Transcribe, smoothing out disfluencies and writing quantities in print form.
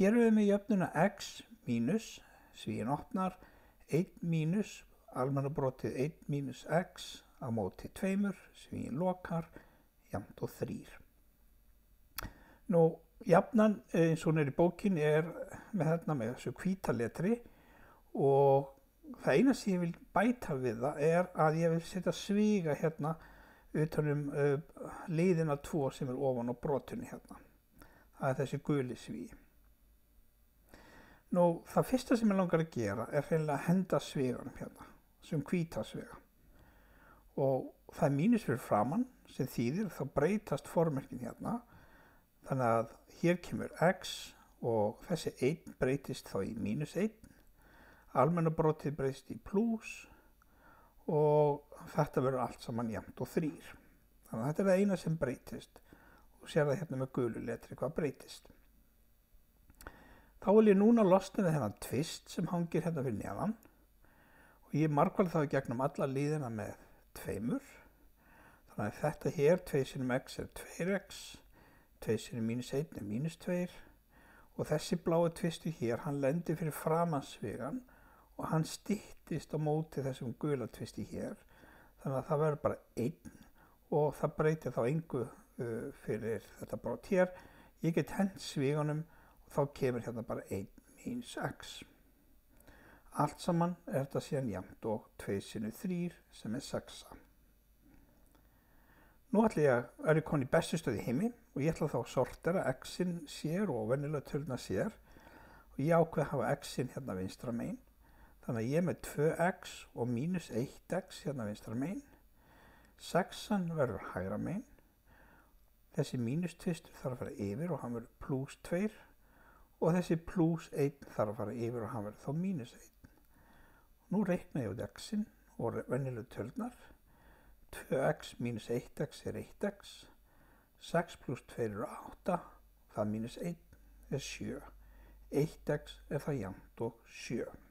hér erum við með jöfnuna x mínus, svíinn opnar, 1 mínus, almennabrotið 1 mínus x á móti 2, svíinn lokar, jafnt og 3. Nú, jafnan eins og hún í bókinni með þessu hvíta letri og það eina sem ég vil bæta við það að ég vil setja sviga hérna utan liðina 2 sem ofan á brotinu hérna. Það þessi guli svíi. Nú, það fyrsta sem ég langar að gera hreinlega að henda sviganum hérna, sem hvíta sviga. Og það mínus fyrir framann sem þýðir þá breytast formerkin hérna. Þannig að hér kemur x og þessi 1 breytist þá í mínus 1. Almennabrotið breytist í plús og þetta verður allt saman jafnt og 3. Þannig að þetta það eina sem breytist og sér það hérna með gulu letri hvað breytist. Þá vil ég núna losna við þennan tvist sem hangir hérna fyrir neðan og ég margfald þá í gegnum alla liðina með 2. Þannig að þetta hér 2 sinnum x 2x, 2 sinnum mínus 1 mínus 2 og þessi blái tvistur hér hann lendir fyrir framan svigan og hann styttist á móti þessum gula tvisti hér. Þannig að það verður bara 1 og það breytir þá engu fyrir þetta brot hér. Ég get hent sviganum og þá kemur hérna bara 1 mínus x. Allt saman þetta síðan jafnt og 2 sinnum 3 sem 6. Nú ég komin í bestu stöð í heimi og ég ætla þá að sortera x-in sér og venjulega töluna sér og ég ákveð að hafa x-in hérna vinstra megin. Þannig að ég er með 2x og mínus 1x hérna vinstra megin. 6 verður hægra megin. Þessi mínus tvistur þarf að fara yfir og hann verður plús 2 og þessi plús 1 þarf að fara yfir og hann verður þá mínus 1. Nú reikna ég út x-in og venjulega tölunar. 2x mínus 1x 1x. 6 pluss 2 8. Það mínus 1 7. 1x það jafnt og 7.